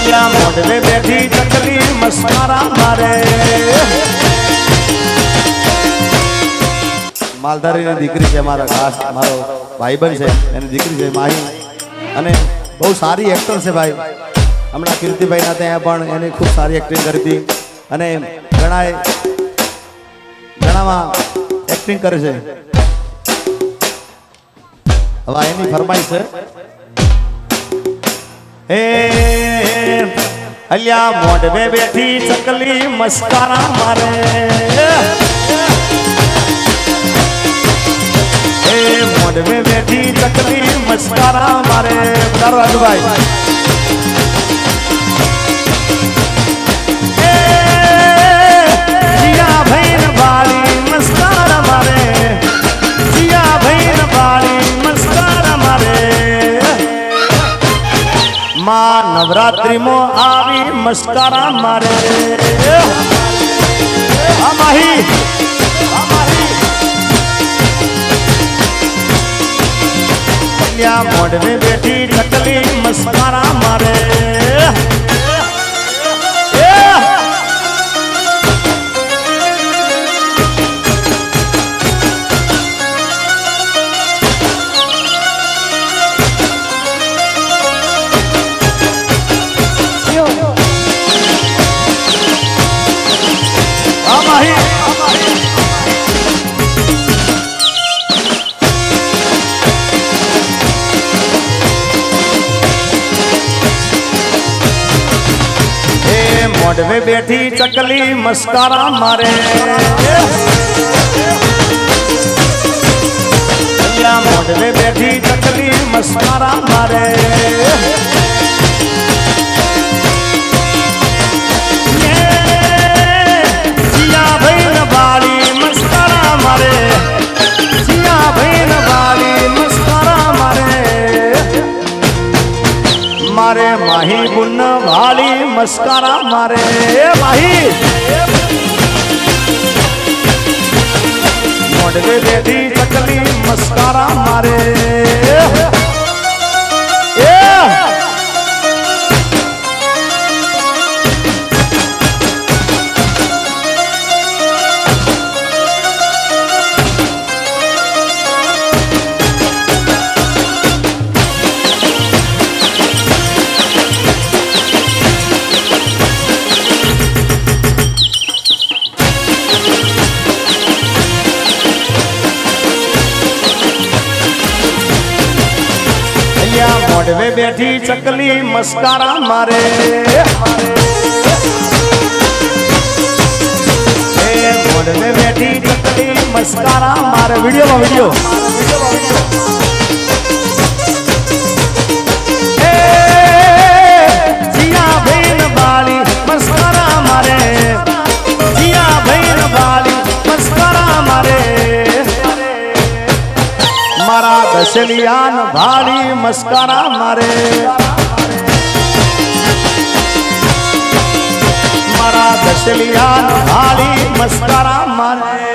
મોઢવે બેઠી ચકલી મસ્કારા મારે માલધારીની દીકરી છે મારા ખાસ મારો ભાઈબંધ છે એની દીકરી છે માહી અને બહુ સારી એક્ટર છે ભાઈ હમણાં કીર્તિભાઈના ત્યાં પણ એની ખૂબ સારી એક્ટિંગ કરી હતી અને ઘણામાં એક્ટિંગ કરે છે હવે એની ફરમાઈશ છે હે અલ્યા મોઢવે બેઠી ચકલી મસ્કારા મારે મોઢવે બેઠી ચકલી મસ્કારા મારે બતારો રાજુભાઈ જીયા ભૈન વાળી મસ્કારા મારે જીયા ભૈન વાળી મસ્કારા મારે માં નવરાત્રી મો આવી મસ્કારા મારે અમાહી મોઢવે બેઠી ચકલી મસ્કારા મારે મોઢવે બેઠી ચકલી મસ્કારા મારે મોઢવે બેઠી ચકલી મસ્કારા મારે જીયા ભૈન વાળી મસ્કારા મારે જીયા ભૈન વાળી મસ્કારા મારે મારે માહી ગુન વાળી મસ્કારા મારે માહી મોઢવે બેઠી ચકલી મસ્કારા મારે મોઢવે બેઠી ચકલી મસ્કારા મારે મોઢવે બેઠી ચકલી મસ્કારા મારે વિડીયો જીયા ભૈન વાળી મસ્કારા મારે જીયા ભૈન વાળી મસ્કારા મારે મારા દશલિયાન ભાળી મસ્કારા મારે મારા દશલિયાન ભાળી મસ્કારા મારે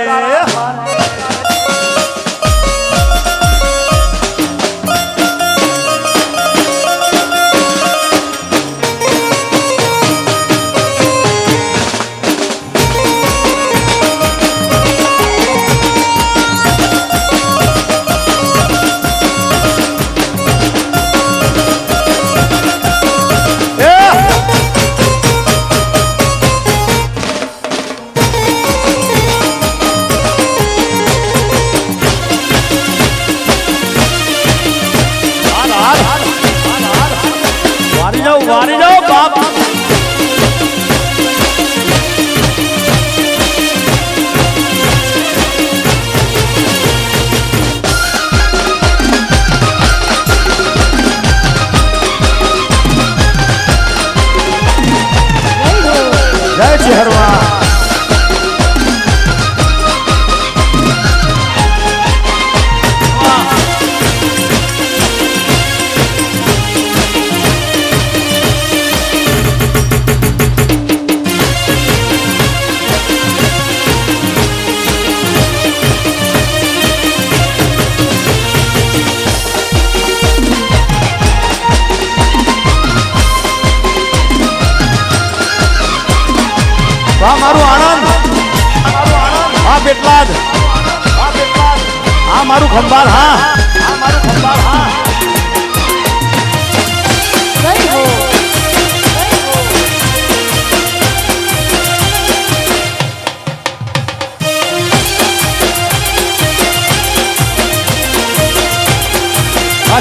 વારી જાઓ બાપ જય ચહેરવા વાહ મારું આણંદ, હા પેટલાદ, હા મારું ખંભાર, હા મારું ખંભાર, હા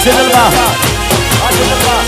સેજલબા, હા સેજલબા.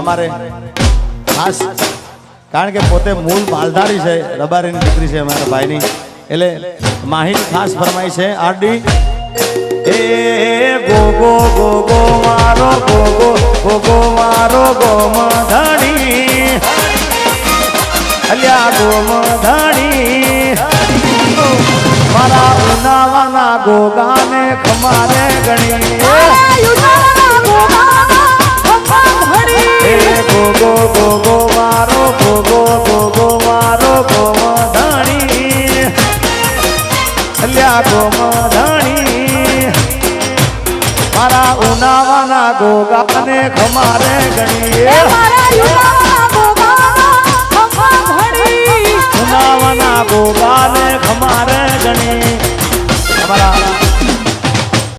અમારે ખાસ કારણ કે પોતે મૂળ માલધારી છે, રબારીની દીકરી છે અમારા ભાઈની, એટલે માહિતી ખાસ ફરમાઈ છે. આરડી એ ગોગો ગોગો મારો ગોગો ગોગો મારો ગોમધાણી, અલ્યા ગોમધાણી મારા ઉનાવાના ગોગાને ખમારે ગણી, ગોગો ગોગો મારો ગોગો ગોગો મારો ગોમધાણી, અલ્યા ગોમધાણી મારા ઉનાવાના ગોગાને ખમારે ગણી.